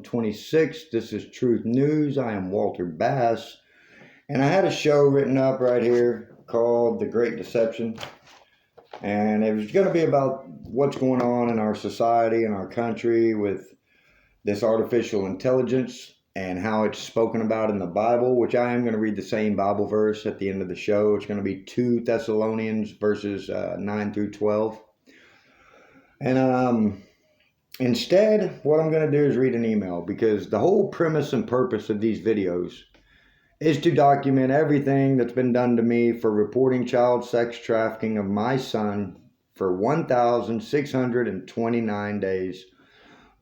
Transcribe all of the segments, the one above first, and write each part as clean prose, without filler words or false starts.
2026. This is Truth News. I am Walter Bass, and I had a show written up right here called The Great Deception, and it was going to be about what's going on in our society and our country with this artificial intelligence and how it's spoken about in the Bible, which I am going to read the same Bible verse at the end of the show. It's going to be 2 Thessalonians verses 9 through 12. And instead, what I'm going to do is read an email, because the whole premise and purpose of these videos is to document everything that's been done to me for reporting child sex trafficking of my son for 1,629 days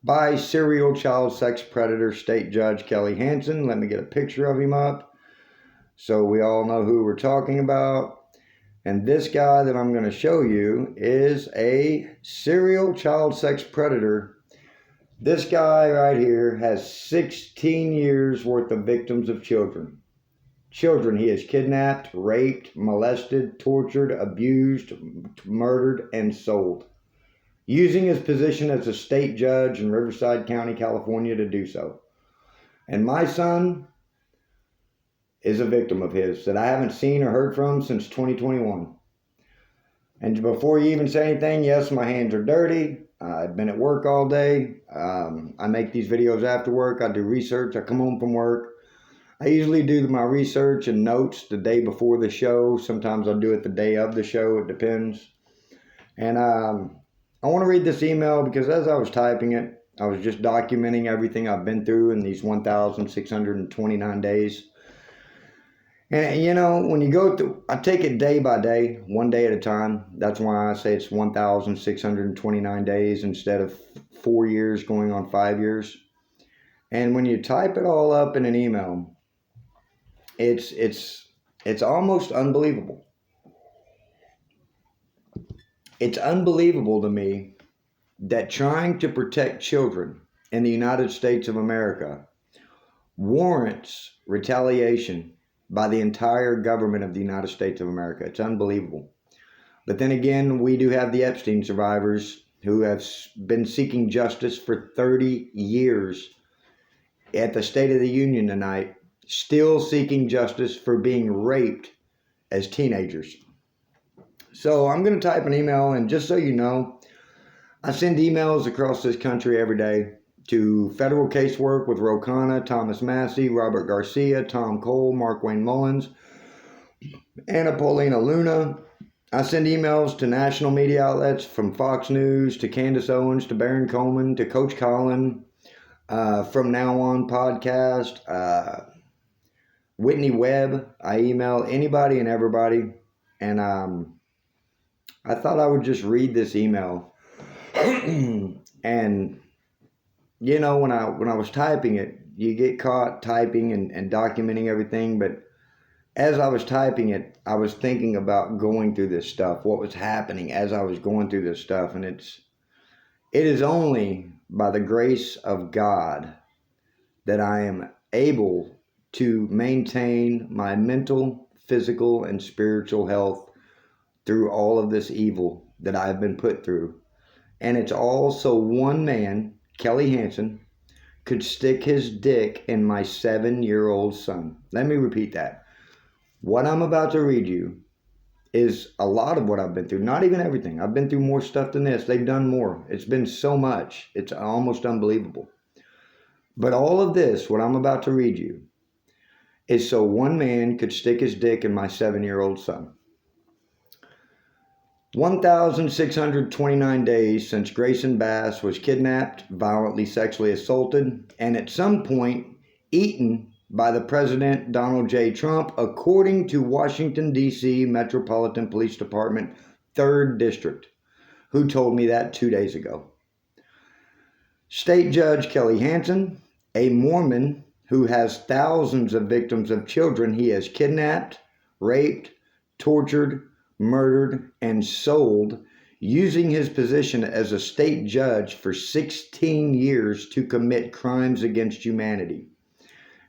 by serial child sex predator state judge Kelly Hansen. Let me get a picture of him up so we all know who we're talking about. And this guy that I'm going to show you is a serial child sex predator. This guy right here has 16 years worth of victims of children. Children he has kidnapped, raped, molested, tortured, abused, murdered, and sold, using his position as a state judge in Riverside County, California to do so. And my son is a victim of his that I haven't seen or heard from since 2021. And before you even say anything, yes, my hands are dirty. I've been at work all day. I make these videos after work. I do research. I come home from work. I usually do my research and notes the day before the show. Sometimes I'll do it the day of the show. It depends. And I want to read this email because as I was typing it, I was just documenting everything I've been through in these 1,629 days. And, you know, when you go through, I take it day by day, one day at a time. That's why I say it's 1,629 days instead of 4 years going on 5 years. And when you type it all up in an email, it's almost unbelievable. It's unbelievable to me that trying to protect children in the United States of America warrants retaliation by the entire government of the United States of America. It's unbelievable. But then again, we do have the Epstein survivors who have been seeking justice for 30 years at the State of the Union tonight, still seeking justice for being raped as teenagers. So I'm going to type an email, and just so you know, I send emails across this country every day to federal casework with Rokana, Thomas Massey, Robert Garcia, Tom Cole, Mark Wayne Mullins, Anna Paulina Luna. I send emails to national media outlets from Fox News to Candace Owens to Baron Coleman to Coach Colin, From Now On podcast, Whitney Webb. I email anybody and everybody. And I thought I would just read this email. And you know, when I was typing it, you get caught typing and documenting everything. But as I was typing it, I was thinking about going through this stuff, what was happening as I was going through this stuff. And it is only by the grace of God that I am able to maintain my mental, physical, and spiritual health through all of this evil that I've been put through. And it's all so one man, Kelly Hansen, could stick his dick in my 7-year-old son. Let me repeat that. What I'm about to read you is a lot of what I've been through. Not even everything. I've been through more stuff than this. They've done more. It's been so much. It's almost unbelievable. But all of this, what I'm about to read you, is so one man could stick his dick in my 7-year-old son. 1,629 days since Grayson Bass was kidnapped, violently sexually assaulted, and at some point eaten by the President Donald J. Trump, according to Washington, D.C. Metropolitan Police Department, 3rd District, who told me that 2 days ago. State Judge Kelly Hansen, a Mormon who has thousands of victims of children he has kidnapped, raped, tortured, murdered, and sold, using his position as a state judge for 16 years to commit crimes against humanity.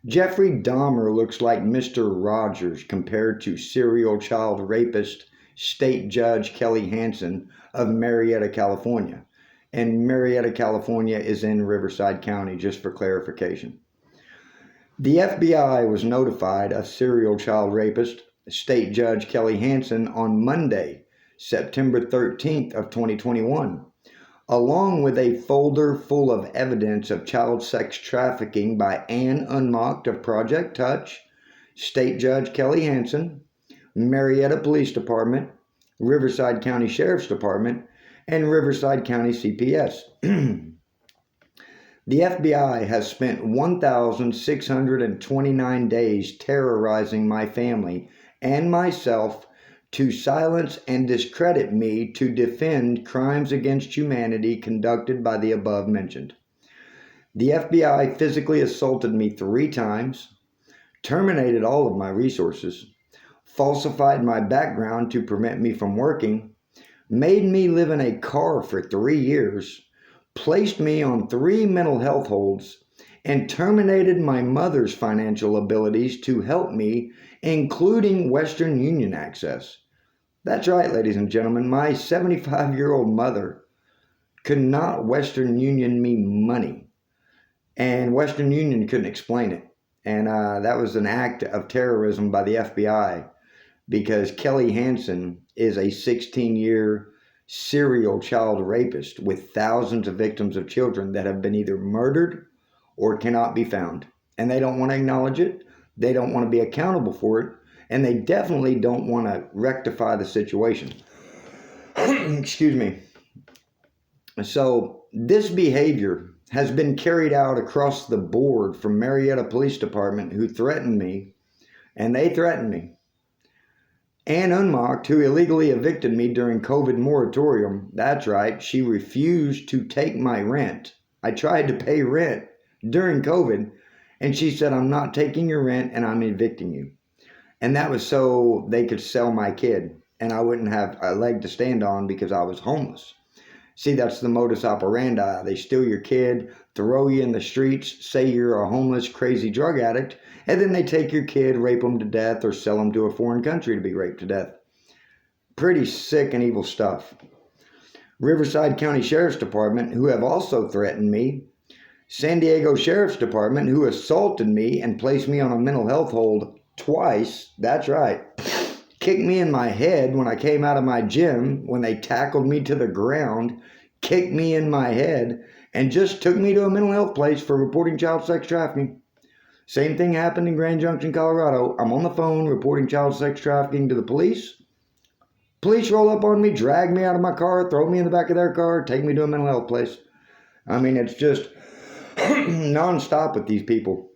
Jeffrey Dahmer looks like Mr. Rogers compared to serial child rapist state judge Kelly Hansen of Marietta, California. and Marietta, California is in Riverside County, just for clarification. The FBI was notified of serial child rapist State Judge Kelly Hansen on Monday, September 13th of 2021, along with a folder full of evidence of child sex trafficking by Ann Unmocked of Project Touch, State Judge Kelly Hansen, Marietta Police Department, Riverside County Sheriff's Department, and Riverside County CPS. The FBI has spent 1,629 days terrorizing my family and myself to silence and discredit me to defend crimes against humanity conducted by the above mentioned. The FBI physically assaulted me 3 times, terminated all of my resources, falsified my background to prevent me from working, made me live in a car for 3 years, placed me on 3 mental health holds, and terminated my mother's financial abilities to help me, including Western Union access. That's right, ladies and gentlemen, my 75-year-old mother could not Western Union me money, and Western Union couldn't explain it. And that was an act of terrorism by the FBI, because Kelly Hansen is a 16-year serial child rapist with thousands of victims of children that have been either murdered or cannot be found. And they don't want to acknowledge it. They don't want to be accountable for it. And they definitely don't want to rectify the situation. Excuse me. So this behavior has been carried out across the board from Marietta Police Department, who threatened me, and they threatened me. Ann Unmocked, who illegally evicted me during COVID moratorium, that's right, she refused to take my rent. I tried to pay rent during COVID, and she said, I'm not taking your rent and I'm evicting you. And that was so they could sell my kid, and I wouldn't have a leg to stand on because I was homeless. See, that's the modus operandi. They steal your kid, throw you in the streets, say you're a homeless, crazy drug addict, and then they take your kid, rape them to death, or sell them to a foreign country to be raped to death. Pretty sick and evil stuff. Riverside County Sheriff's Department, who have also threatened me. San Diego Sheriff's Department, who assaulted me and placed me on a mental health hold twice. That's right. Kicked me in my head when I came out of my gym, when they tackled me to the ground, kicked me in my head, and just took me to a mental health place for reporting child sex trafficking. Same thing happened in Grand Junction, Colorado. I'm on the phone reporting child sex trafficking to the police. Police roll up on me, drag me out of my car, throw me in the back of their car, take me to a mental health place. I mean, it's just nonstop with these people.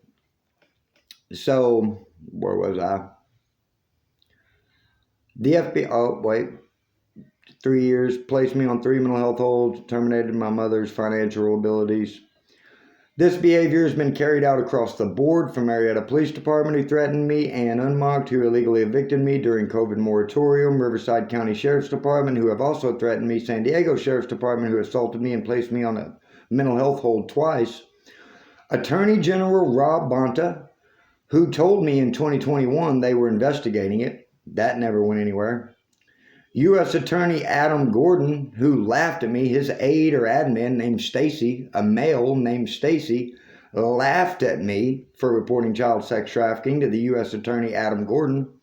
So, where was I? The FBI, 3 years, placed me on 3 mental health holds, terminated my mother's financial abilities. This behavior has been carried out across the board from Marietta Police Department, who threatened me, and Unmocked, who illegally evicted me during COVID moratorium, Riverside County Sheriff's Department, who have also threatened me, San Diego Sheriff's Department, who assaulted me and placed me on a mental health hold twice, Attorney General Rob Bonta, who told me in 2021 they were investigating it. That never went anywhere. U.S. Attorney Adam Gordon, who laughed at me, his aide or admin named Stacy, a male named Stacy, laughed at me for reporting child sex trafficking to the U.S. Attorney Adam Gordon.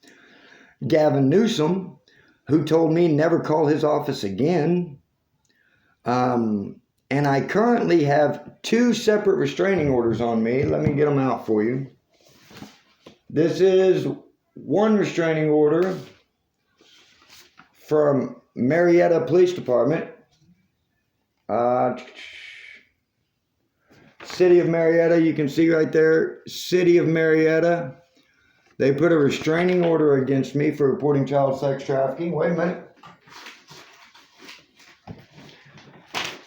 Gavin Newsom, who told me never call his office again. And I currently have 2 separate restraining orders on me. Let me get them out for you. This is one restraining order from Marietta Police Department, City of Marietta. You can see right there, City of Marietta. They put a restraining order against me for reporting child sex trafficking. Wait a minute.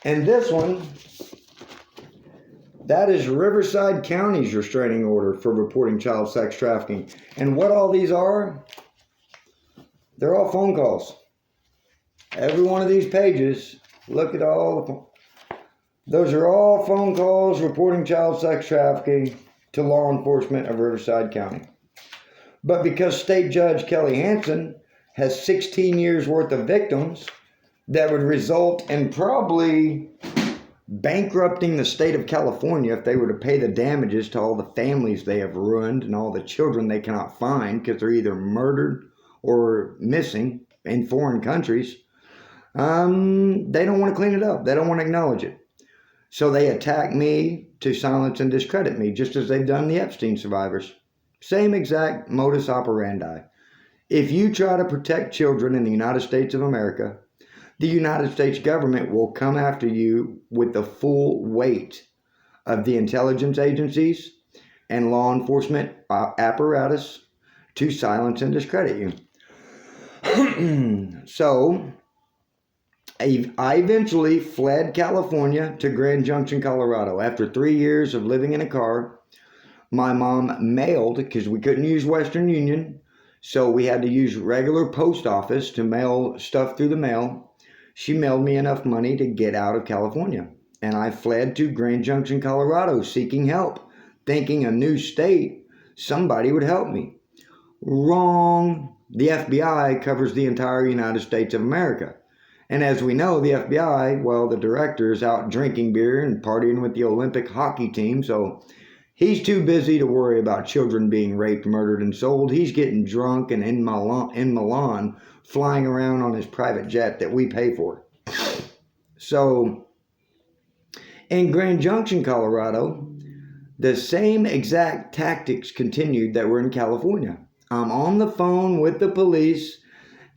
And this one, that is Riverside County's restraining order for reporting child sex trafficking. And what all these are, they're all phone calls. Every one of these pages, look at all those are all phone calls reporting child sex trafficking to law enforcement of Riverside County. But because State Judge Kelly Hansen has 16 years worth of victims, that would result in probably bankrupting the state of California if they were to pay the damages to all the families they have ruined and all the children they cannot find because they're either murdered or missing in foreign countries. They don't want to clean it up. They don't want to acknowledge it. So they attack me to silence and discredit me, just as they've done the Epstein survivors. Same exact modus operandi. If you try to protect children in the United States of America, the United States government will come after you with the full weight of the intelligence agencies and law enforcement apparatus to silence and discredit you. So, I eventually fled California to Grand Junction, Colorado. After 3 years of living in a car, my mom mailed, because we couldn't use Western Union, so we had to use regular post office to mail stuff through the mail. She mailed me enough money to get out of California. And I fled to Grand Junction, Colorado, seeking help, thinking a new state, somebody would help me. Wrong. The FBI covers the entire United States of America. And as we know, the FBI, well, the director is out drinking beer and partying with the Olympic hockey team, so he's too busy to worry about children being raped, murdered, and sold. He's getting drunk and in Milan, flying around on his private jet that we pay for. So, in Grand Junction, Colorado, the same exact tactics continued that were in California. I'm on the phone with the police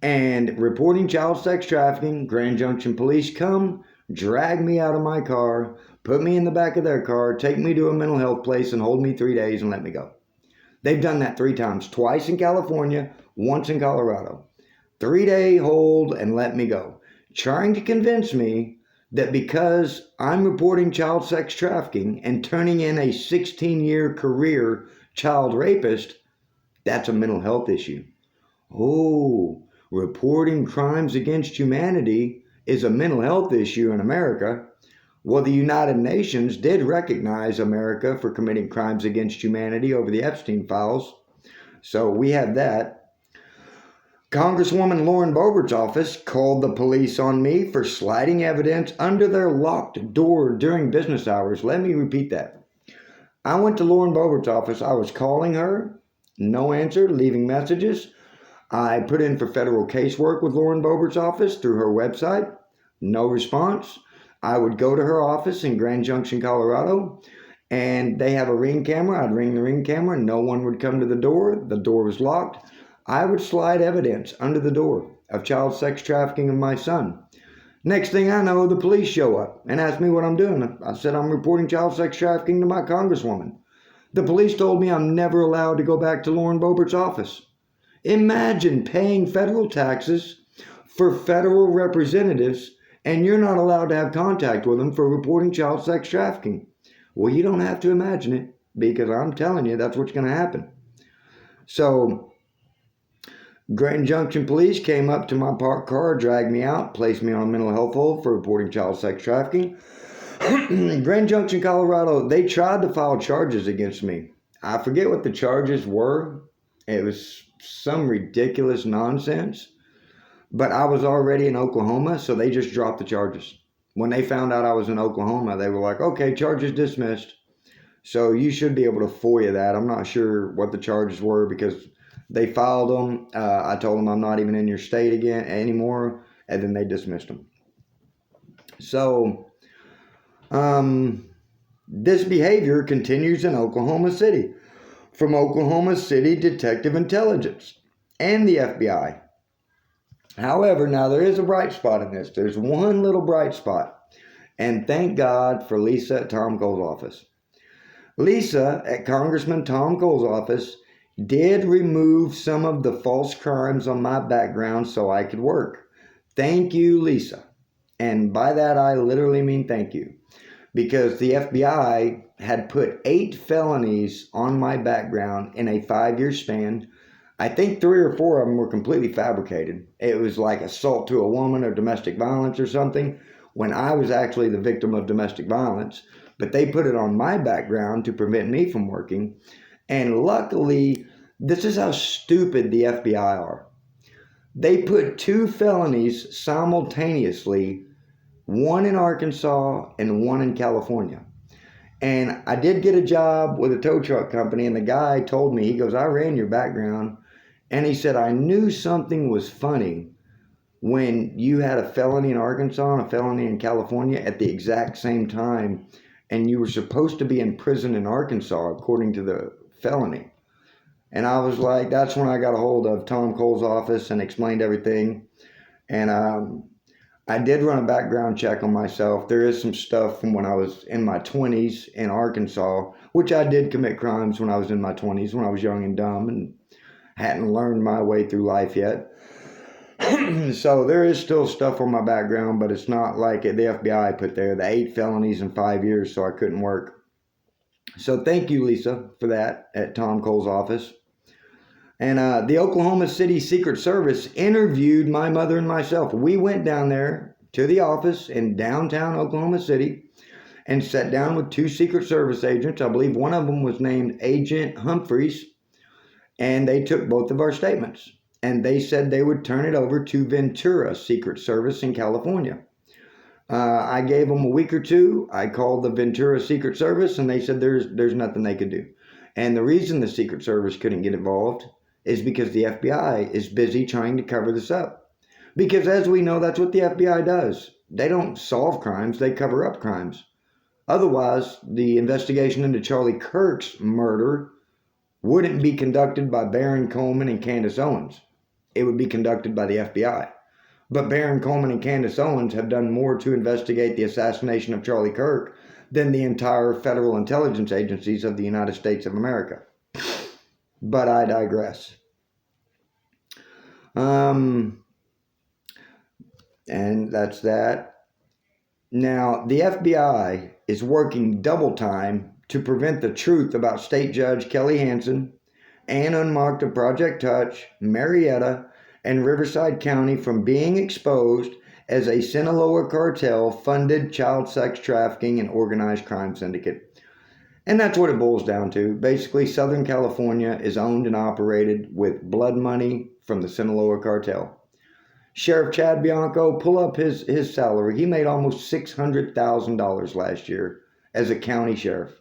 and reporting child sex trafficking. Grand Junction police come, drag me out of my car, put me in the back of their car, take me to a mental health place and hold me 3 days and let me go. They've done that 3 times, twice in California, once in Colorado. 3-day hold and let me go. Trying to convince me that because I'm reporting child sex trafficking and turning in a 16-year career child rapist, that's a mental health issue. Oh, reporting crimes against humanity is a mental health issue in America. Well, the United Nations did recognize America for committing crimes against humanity over the Epstein files. So we have that. Congresswoman Lauren Boebert's office called the police on me for sliding evidence under their locked door during business hours. Let me repeat that. I went to Lauren Boebert's office. I was calling her. No answer, leaving messages. I put in for federal casework with Lauren Boebert's office through her website. No response. I would go to her office in Grand Junction, Colorado, and they have a Ring camera. I'd ring the Ring camera. No one would come to the door. The door was locked. I would slide evidence under the door of child sex trafficking of my son. Next thing I know, the police show up and ask me what I'm doing. I said I'm reporting child sex trafficking to my congresswoman. The police told me I'm never allowed to go back to Lauren Boebert's office. Imagine paying federal taxes for federal representatives and you're not allowed to have contact with them for reporting child sex trafficking. Well, you don't have to imagine it because I'm telling you that's what's going to happen. So, Grand Junction police came up to my parked car, dragged me out, placed me on a mental health hold for reporting child sex trafficking. Grand Junction, Colorado, they tried to file charges against me. I forget what the charges were. It was some ridiculous nonsense. But I was already in Oklahoma, so they just dropped the charges. When they found out I was in Oklahoma, they were like, okay, charges dismissed. So you should be able to FOIA that. I'm not sure what the charges were because they filed them. I told them I'm not even in your state again anymore, and then they dismissed them. So this behavior continues in Oklahoma City. From Oklahoma City Detective Intelligence and the FBI. However, now there is a bright spot in this. There's one little bright spot. And thank God for Lisa at Tom Cole's office. Lisa at Congressman Tom Cole's office did remove some of the false crimes on my background so I could work. Thank you, Lisa. And by that, I literally mean thank you. Because the FBI had put 8 felonies on my background in a 5-year span. I think 3 or 4 of them were completely fabricated. It was like assault to a woman or domestic violence or something when I was actually the victim of domestic violence. But they put it on my background to prevent me from working. And luckily, this is how stupid the FBI are. They put 2 felonies simultaneously one in Arkansas, and one in California. And I did get a job with a tow truck company, and the guy told me, he goes, I ran your background, and he said, I knew something was funny when you had a felony in Arkansas and a felony in California at the exact same time, and you were supposed to be in prison in Arkansas according to the felony. And I was like, that's when I got a hold of Tom Cole's office and explained everything. And I did run a background check on myself. There is some stuff from when I was in my 20s in Arkansas, which I did commit crimes when I was in my 20s, when I was young and dumb and hadn't learned my way through life yet. So there is still stuff on my background, but it's not like the FBI put there, the 8 felonies in 5 years, so I couldn't work. So thank you, Lisa, for that at Tom Cole's office. And the Oklahoma City Secret Service interviewed my mother and myself. We went down there to the office in downtown Oklahoma City and sat down with 2 Secret Service agents. I believe one of them was named Agent Humphreys, and they took both of our statements. And they said they would turn it over to Ventura Secret Service in California. I gave them a week or two. I called the Ventura Secret Service, and they said there's nothing they could do. And the reason the Secret Service couldn't get involved is because the FBI is busy trying to cover this up. Because as we know, that's what the FBI does. They don't solve crimes, they cover up crimes. Otherwise, the investigation into Charlie Kirk's murder wouldn't be conducted by Baron Coleman and Candace Owens. It would be conducted by the FBI. But Baron Coleman and Candace Owens have done more to investigate the assassination of Charlie Kirk than the entire federal intelligence agencies of the United States of America. But I digress. And that's that. Now, the FBI is working double time to prevent the truth about State Judge Kelly Hansen and Unmarked of Project Touch, Marietta, and Riverside County from being exposed as a Sinaloa cartel-funded child sex trafficking and organized crime syndicate. And that's what it boils down to. Basically, Southern California is owned and operated with blood money from the Sinaloa cartel. Sheriff Chad Bianco, pull up his salary. He made almost $600,000 last year as a county sheriff.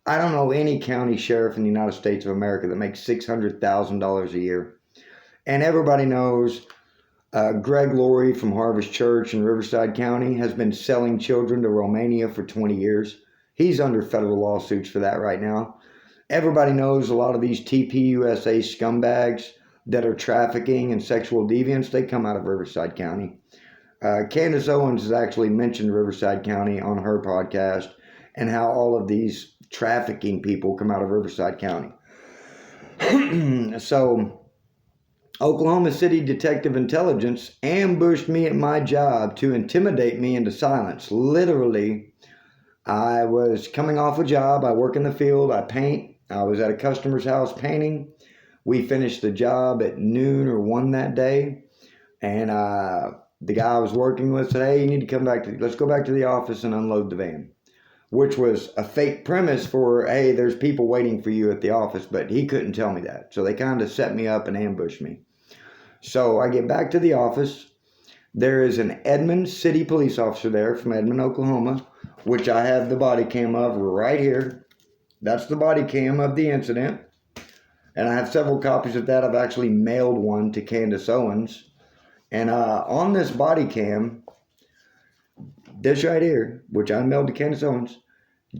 I don't know any county sheriff in the United States of America that makes $600,000 a year. And everybody knows Greg Laurie from Harvest Church in Riverside County has been selling children to Romania for 20 years. He's under federal lawsuits for that right now. Everybody knows a lot of these TPUSA scumbags that are trafficking and sexual deviants, they come out of Riverside County. Candace Owens has actually mentioned Riverside County on her podcast and how all of these trafficking people come out of Riverside County. So, Oklahoma City Detective Intelligence ambushed me at my job to intimidate me into silence. Literally, I was coming off a job. I work in the field. I paint. I was at a customer's house painting. We finished the job at noon or 1 that day. And the guy I was working with said, hey, you need to come back let's go back to the office and unload the van. Which was a fake premise for, hey, there's people waiting for you at the office. But he couldn't tell me that. So they kind of set me up and ambushed me. So I get back to the office. There is an Edmond City police officer there from Edmond, Oklahoma, which I have the body cam of right here. That's the body cam of the incident. And I have several copies of that. I've actually mailed one to Candace Owens. And on this body cam, this right here, which I mailed to Candace Owens,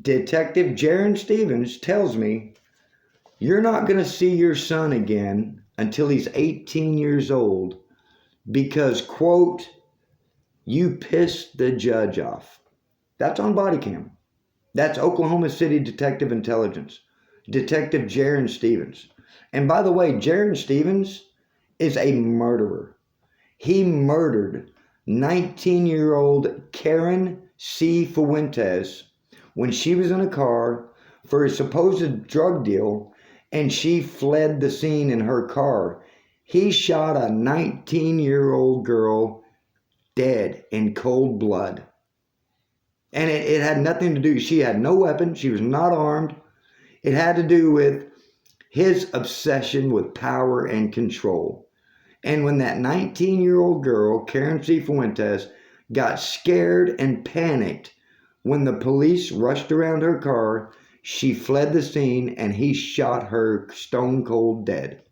Detective Jaron Stevens tells me, you're not going to see your son again until he's 18 years old because, quote, you pissed the judge off. That's on body cam. That's Oklahoma City Detective Intelligence. Detective Jaron Stevens. And by the way, Jaron Stevens is a murderer. He murdered 19-year-old Karen C. Fuentes when she was in a car for a supposed drug deal, and she fled the scene in her car. He shot a 19-year-old girl dead in cold blood. And it had nothing to do, she had no weapon, she was not armed. It had to do with his obsession with power and control. And when that 19-year-old girl, Karen C. Fuentes, got scared and panicked when the police rushed around her car. She fled the scene and he shot her stone cold dead.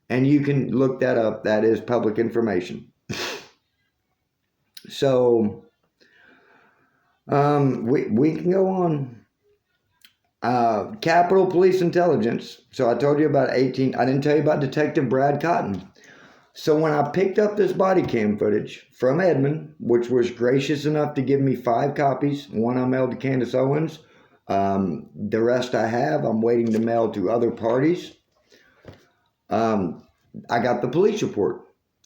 And you can look that up. That is public information. So we can go on. Capitol Police Intelligence. So I told you about 18. I didn't tell you about Detective Brad Cotton. So when I picked up this body cam footage from Edmond, which was gracious enough to give me 5 copies, one I mailed to Candace Owens. The rest I have, I'm waiting to mail to other parties. I got the police report.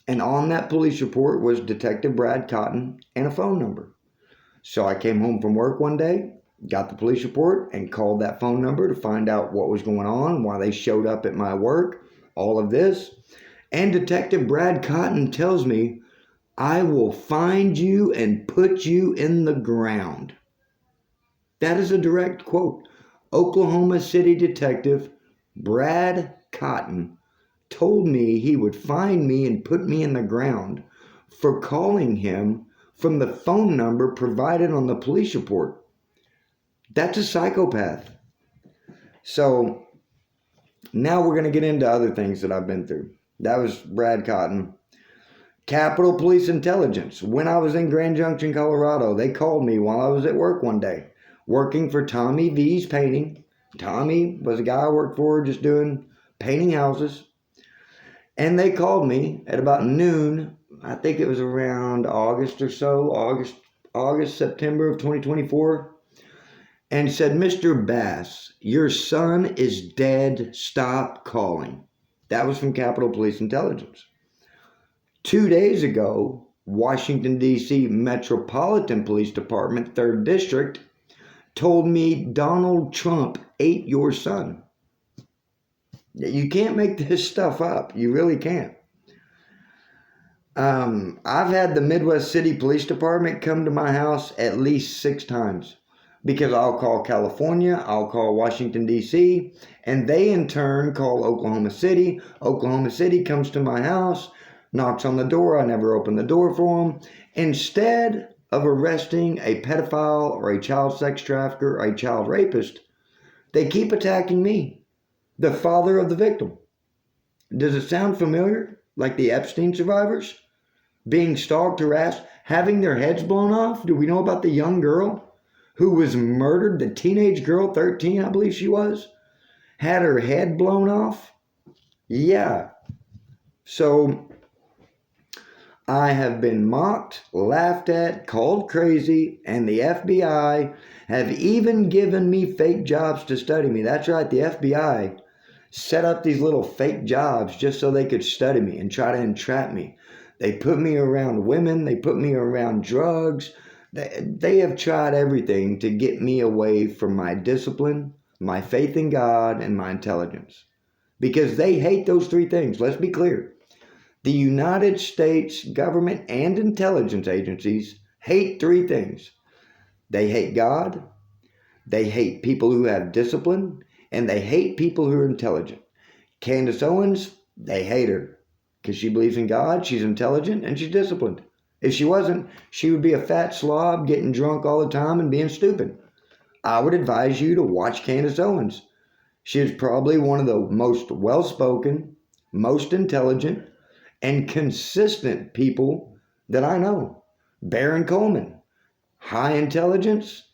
And on that police report was Detective Brad Cotton and a phone number. So I came home from work one day, got the police report, and called that phone number to find out what was going on, why they showed up at my work, all of this. And Detective Brad Cotton tells me, I will find you and put you in the ground. That is a direct quote. Oklahoma City Detective Brad Cotton told me he would find me and put me in the ground for calling him from the phone number provided on the police report. That's a psychopath. So now we're going to get into other things that I've been through. That was Brad Cotton. Capitol Police Intelligence. When I was in Grand Junction, Colorado, they called me while I was at work one day, working for Tommy V's Painting. Tommy was a guy I worked for just doing painting houses. And they called me at about noon. I think it was around August or so, August, September of 2024. And said, Mr. Bass, your son is dead. Stop calling. That was from Capitol Police Intelligence. 2 days ago, Washington, D.C. Metropolitan Police Department, 3rd District, told me Donald Trump ate your son. You can't make this stuff up. You really can't. I've had the Midwest City Police Department come to my house at least 6 times. Because I'll call California, I'll call Washington, D.C., and they in turn call Oklahoma City. Oklahoma City comes to my house, knocks on the door. I never open the door for them. Instead of arresting a pedophile or a child sex trafficker or a child rapist, they keep attacking me, the father of the victim. Does it sound familiar? Like the Epstein survivors? Being stalked, harassed, having their heads blown off? Do we know about the young girl who was murdered, the teenage girl, 13, I believe she was, had her head blown off? Yeah. So I have been mocked, laughed at, called crazy, and the FBI have even given me fake jobs to study me. That's right, the FBI set up these little fake jobs just so they could study me and try to entrap me. They put me around women, they put me around drugs. They have tried everything to get me away from my discipline, my faith in God, and my intelligence. Because they hate those 3 things. Let's be clear. The United States government and intelligence agencies hate 3 things. They hate God, they hate people who have discipline, and they hate people who are intelligent. Candace Owens, they hate her because she believes in God, she's intelligent, and she's disciplined. If she wasn't, she would be a fat slob getting drunk all the time and being stupid. I would advise you to watch Candace Owens. She is probably one of the most well-spoken, most intelligent, and consistent people that I know. Baron Coleman, high intelligence,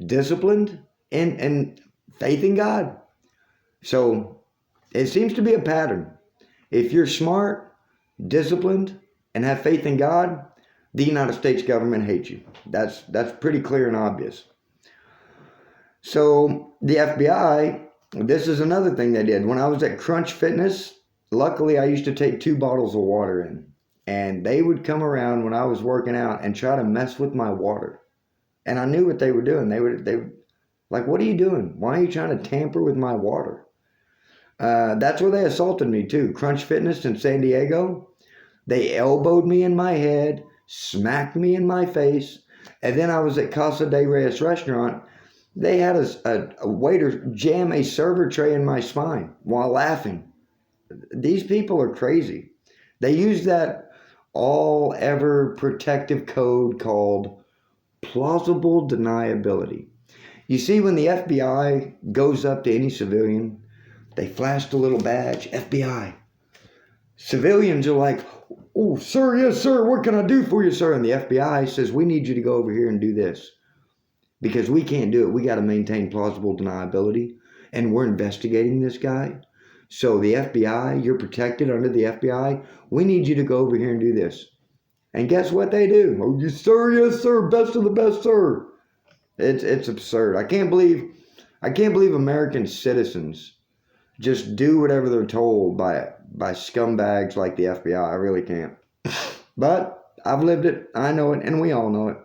disciplined, and faith in God. So it seems to be a pattern. If you're smart, disciplined, and have faith in God, the United States government hates you. That's pretty clear and obvious. So the FBI, this is another thing they did. When I was at Crunch Fitness, luckily I used to take 2 bottles of water in. And they would come around when I was working out and try to mess with my water. And I knew what they were doing. They would like, what are you doing? Why are you trying to tamper with my water? That's where they assaulted me too. Crunch Fitness in San Diego. They elbowed me in my head, smacked me in my face. And then I was at Casa de Reyes restaurant. They had a waiter jam a server tray in my spine while laughing. These people are crazy. They use that all ever protective code called plausible deniability. You see, when the FBI goes up to any civilian, they flash the little badge, FBI. Civilians are like, oh, sir, yes, sir, what can I do for you, sir? And the FBI says, we need you to go over here and do this. Because we can't do it. We got to maintain plausible deniability. And we're investigating this guy. So the FBI, you're protected under the FBI. We need you to go over here and do this. And guess what they do? Oh, yes, sir, best of the best, sir. It's absurd. I can't believe American citizens just do whatever they're told by scumbags like the FBI. I really can't. But I've lived it. I know it, and we all know it.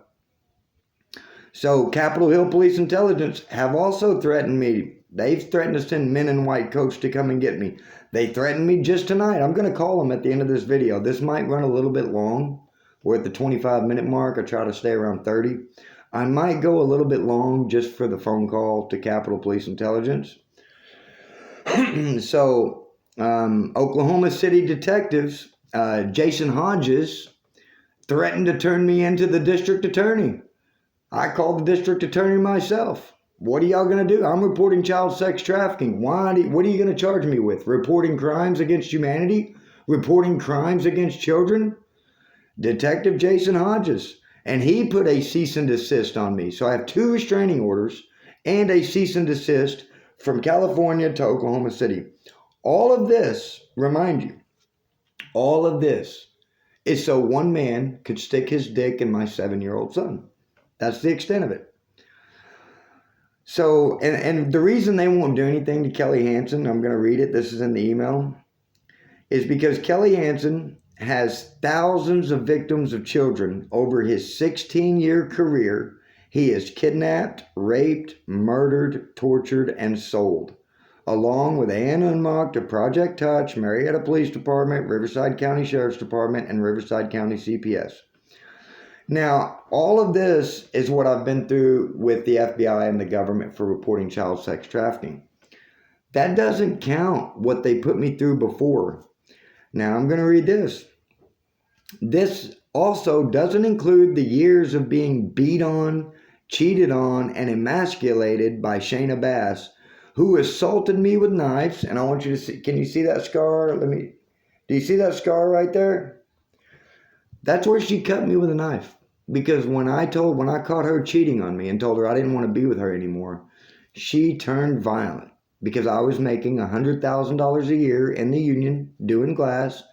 So Capitol Hill Police Intelligence have also threatened me. They've threatened to send men in white coats to come and get me. They threatened me just tonight. I'm going to call them at the end of this video. This might run a little bit long. We're at the 25-minute mark. I try to stay around 30. I might go a little bit long just for the phone call to Capitol Police Intelligence. So, Oklahoma City detectives, Jason Hodges, threatened to turn me into the district attorney. I called the district attorney myself. What are y'all going to do? I'm reporting child sex trafficking. What are you going to charge me with? Reporting crimes against humanity? Reporting crimes against children? Detective Jason Hodges. And he put a cease and desist on me. So I have 2 restraining orders and a cease and desist from California to Oklahoma City. All of this, remind you, all of this is so one man could stick his dick in my 7-year-old son. That's the extent of it. So, and the reason they won't do anything to Kelly Hansen, I'm going to read it, this is in the email, is because Kelly Hansen has thousands of victims of children over his 16-year career. He is kidnapped, raped, murdered, tortured, and sold, along with Ann Unmocked of Project Touch, Marietta Police Department, Riverside County Sheriff's Department, and Riverside County CPS. Now, all of this is what I've been through with the FBI and the government for reporting child sex trafficking. That doesn't count what they put me through before. Now, I'm going to read this. This also doesn't include the years of being beat on, cheated on, and emasculated by Shayna Bass, who assaulted me with knives. And I want you to see, can you see that scar? Do you see that scar right there? That's where she cut me with a knife. Because when I caught her cheating on me and told her I didn't want to be with her anymore, she turned violent because I was making $100,000 a year in the union doing glass,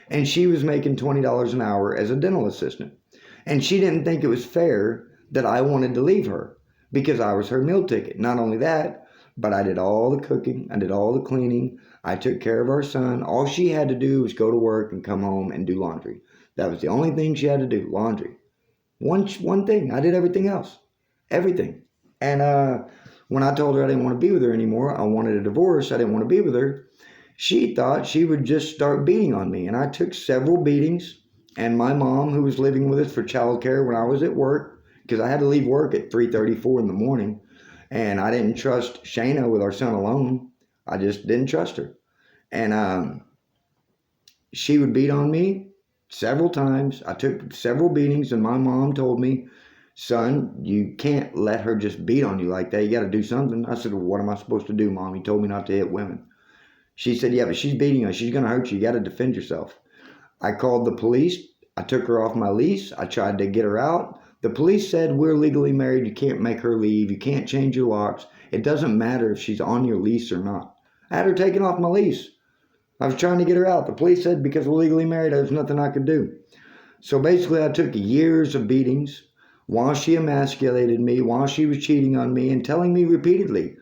and she was making $20 an hour as a dental assistant. And she didn't think it was fair that I wanted to leave her because I was her meal ticket. Not only that, but I did all the cooking, I did all the cleaning, I took care of our son. All she had to do was go to work and come home and do laundry. That was the only thing she had to do, laundry. One thing. I did everything else. Everything. And when I told her I didn't want to be with her anymore, I wanted a divorce, I didn't want to be with her, she thought she would just start beating on me. And I took several beatings. And my mom, who was living with us for childcare when I was at work, because I had to leave work at 3:34 in the morning, and I didn't trust Shayna with our son alone. I just didn't trust her. And she would beat on me several times. I took several beatings, and my mom told me, son, you can't let her just beat on you like that. You got to do something. I said, well, what am I supposed to do, Mom? You told me not to hit women. She said, yeah, but she's beating us. She's going to hurt you. You got to defend yourself. I called the police. I took her off my lease. I tried to get her out. The police said, we're legally married. You can't make her leave. You can't change your locks. It doesn't matter if she's on your lease or not. I had her taken off my lease. I was trying to get her out. The police said because we're legally married, there's nothing I could do. So basically, I took years of beatings while she emasculated me, while she was cheating on me and telling me repeatedly,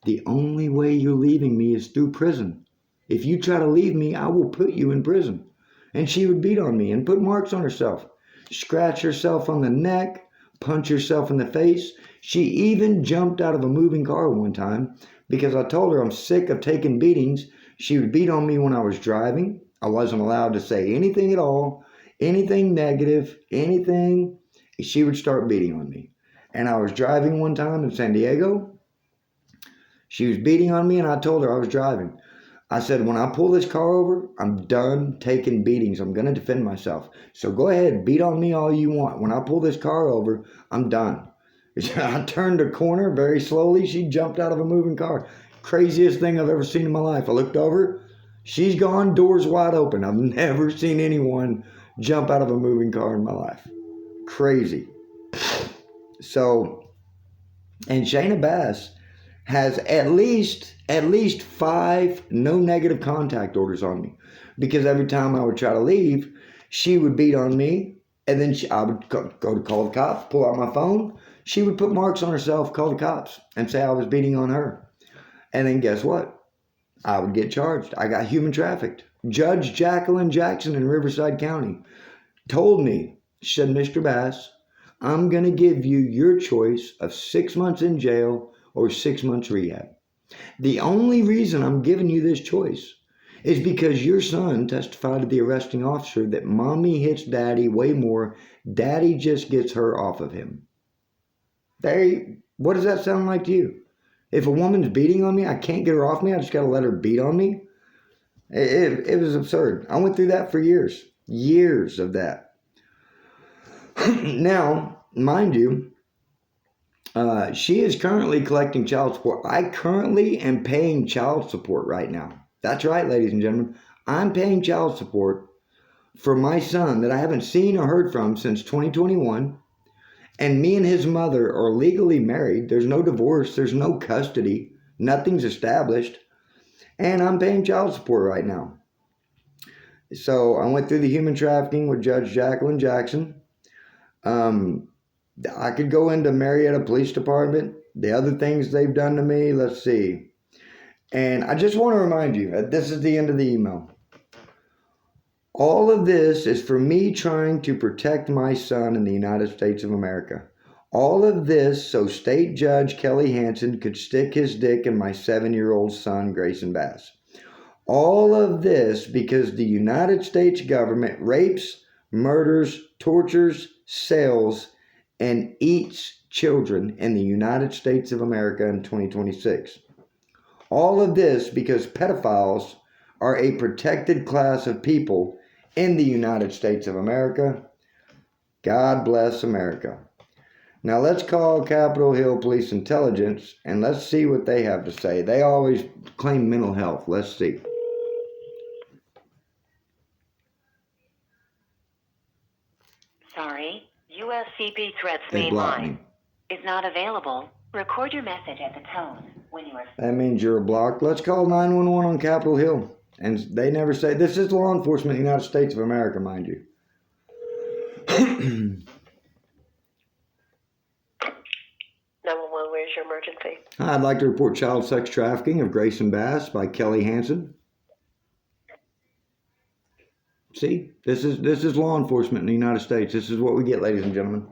the only way you're leaving me is through prison. If you try to leave me, I will put you in prison. And she would beat on me and put marks on herself, scratch herself on the neck, punch herself in the face. She even jumped out of a moving car one time because I told her I'm sick of taking beatings. She would beat on me when I was driving. I wasn't allowed to say anything at all, anything negative, anything. She would start beating on me. And I was driving one time in San Diego. She was beating on me, and I told her I was driving. I said, when I pull this car over, I'm done taking beatings. I'm going to defend myself. So go ahead, beat on me all you want. When I pull this car over, I'm done. I turned a corner very slowly. She jumped out of a moving car. Craziest thing I've ever seen in my life. I looked over. She's gone, doors wide open. I've never seen anyone jump out of a moving car in my life. Crazy. So, and Shayna Bass has at least 5 no negative contact orders on me, because every time I would try to leave, she would beat on me, and then I would go to call the cops, pull out my phone. She would put marks on herself, call the cops, and say I was beating on her. And then guess what? I would get charged. I got human trafficked. Judge Jacqueline Jackson in Riverside County told me, she said, Mr. Bass, I'm going to give you your choice of 6 months in jail or 6 months rehab. The only reason I'm giving you this choice is because your son testified to the arresting officer that mommy hits daddy way more. Daddy just gets her off of him. What does that sound like to you? If a woman's beating on me, I can't get her off me. I just got to let her beat on me. It was absurd. I went through that for years. Years of that. Now, mind you, she is currently collecting child support. I currently am paying child support right now. That's right, ladies and gentlemen. I'm paying child support for my son that I haven't seen or heard from since 2021. And me and his mother are legally married. There's no divorce. There's no custody. Nothing's established. And I'm paying child support right now. So I went through the human trafficking with Judge Jacqueline Jackson. I could go into Marietta Police Department. The other things they've done to me, let's see. And I just want to remind you, this is the end of the email. All of this is for me trying to protect my son in the United States of America. All of this so State Judge Kelly Hansen could stick his dick in my 7-year-old son, Grayson Bass. All of this because the United States government rapes, murders, tortures, sells, and eats children in the United States of America in 2026. All of this because pedophiles are a protected class of people in the United States of America. God bless America. Now let's call Capitol Hill Police Intelligence and let's see what they have to say. They always claim mental health. Let's see. Sorry, USCP threats They main blocked line me. is not available. Record your message at the tone when you are... That means you're blocked. Let's call 911 on Capitol Hill. And they never say, this is law enforcement in the United States of America, mind you. 911, where's your emergency? Hi, I'd like to report child sex trafficking of Grayson Bass by Kelly Hansen. See, this is law enforcement in the United States. This is what we get, ladies and gentlemen.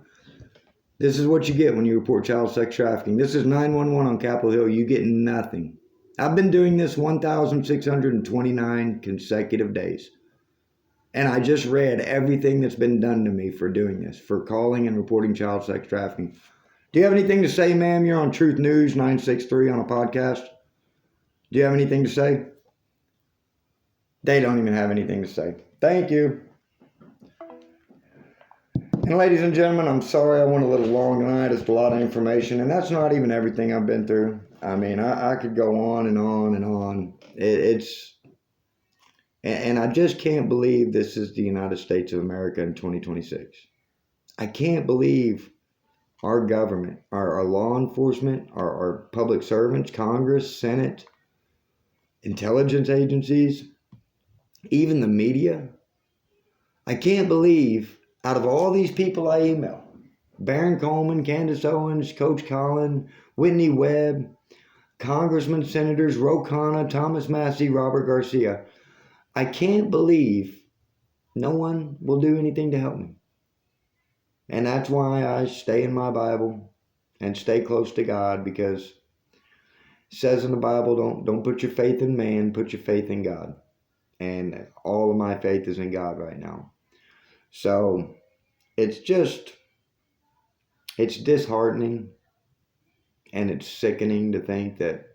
This is what you get when you report child sex trafficking. This is 911 on Capitol Hill. You get nothing. I've been doing this 1,629 consecutive days. And I just read everything that's been done to me for doing this, for calling and reporting child sex trafficking. Do you have anything to say, ma'am? You're on Truth News 963 on a podcast. Do you have anything to say? They don't even have anything to say. Thank you. And ladies and gentlemen, I'm sorry I went a little long tonight. It's a lot of information, and that's not even everything I've been through. I mean, I could go on and on and on. And I just can't believe this is the United States of America in 2026. I can't believe our government, our law enforcement, our public servants, Congress, Senate, intelligence agencies, even the media. I can't believe out of all these people I email, Baron Coleman, Candace Owens, Coach Collin, Whitney Webb, Congressmen, Senators, Ro Khanna, Thomas Massey, Robert Garcia, I can't believe no one will do anything to help me. And that's why I stay in my Bible and stay close to God, because it says in the Bible, don't put your faith in man, put your faith in God. And all of my faith is in God right now. So it's disheartening and it's sickening to think that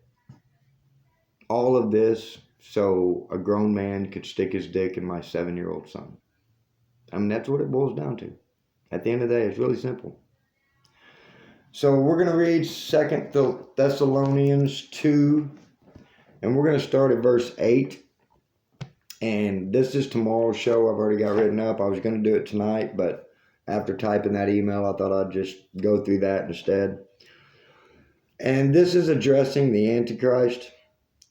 all of this so a grown man could stick his dick in my 7-year-old son. I mean, that's what it boils down to. At the end of the day, it's really simple. So we're going to read 2 Thessalonians 2, and we're going to start at verse 8. And this is tomorrow's show. I've already got written up. I was going to do it tonight, but after typing that email, I thought I'd just go through that instead. And this is addressing the Antichrist.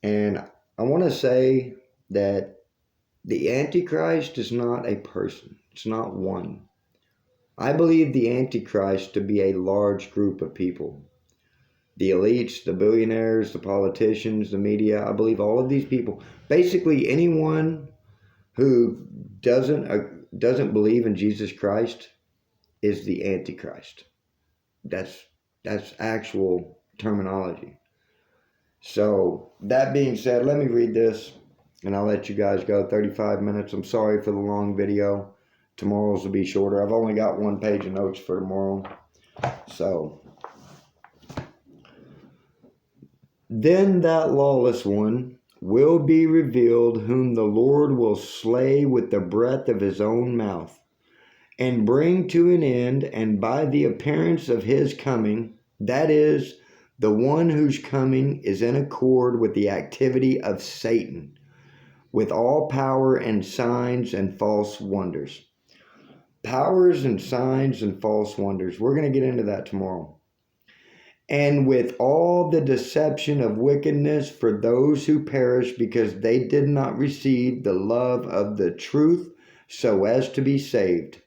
And I want to say that the Antichrist is not a person. It's not one. I believe the Antichrist to be a large group of people. The elites, the billionaires, the politicians, the media. I believe all of these people, basically anyone who doesn't believe in Jesus Christ is the Antichrist. That's actual terminology. So that being said, let me read this and I'll let you guys go. 35 minutes. I'm sorry for the long video. Tomorrow's will be shorter. I've only got 1 page of notes for tomorrow. So, then that lawless one will be revealed, whom the Lord will slay with the breath of his own mouth, and bring to an end, and by the appearance of his coming, that is, the one whose coming is in accord with the activity of Satan, with all power and signs and false wonders. Powers and signs and false wonders. We're going to get into that tomorrow. And with all the deception of wickedness for those who perish, because they did not receive the love of the truth so as to be saved.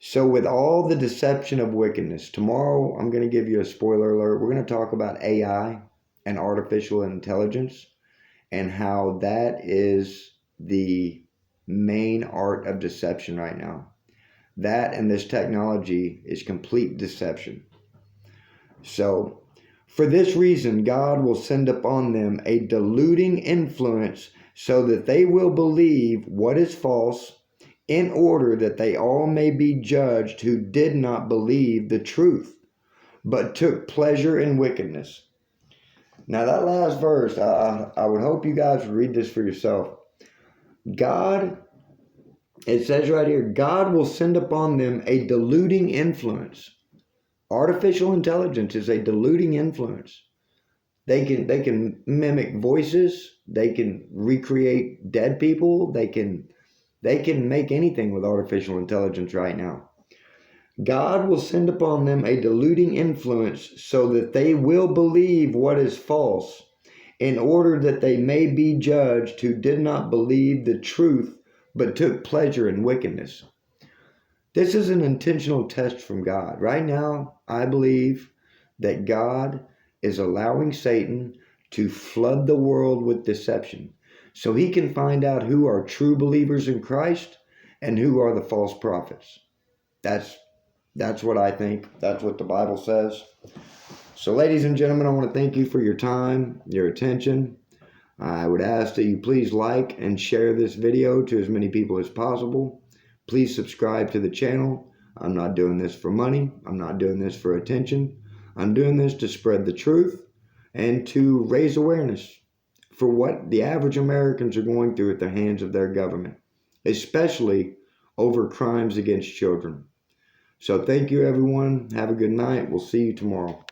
So with all the deception of wickedness, tomorrow I'm going to give you a spoiler alert. We're going to talk about AI and artificial intelligence and how that is the main art of deception right now. That and this technology is complete deception. So, for this reason, God will send upon them a deluding influence so that they will believe what is false, in order that they all may be judged who did not believe the truth, but took pleasure in wickedness. Now, that last verse, I would hope you guys would read this for yourself. God, it says right here, God will send upon them a deluding influence. Artificial intelligence is a deluding influence. They can mimic voices. They can recreate dead people. They can make anything with artificial intelligence right now. God will send upon them a deluding influence so that they will believe what is false, in order that they may be judged who did not believe the truth but took pleasure in wickedness. This is an intentional test from God. Right now, I believe that God is allowing Satan to flood the world with deception so he can find out who are true believers in Christ and who are the false prophets. That's what I think. That's what the Bible says. So, ladies and gentlemen, I want to thank you for your time, your attention. I would ask that you please like and share this video to as many people as possible. Please subscribe to the channel. I'm not doing this for money. I'm not doing this for attention. I'm doing this to spread the truth and to raise awareness for what the average Americans are going through at the hands of their government, especially over crimes against children. So thank you, everyone. Have a good night. We'll see you tomorrow.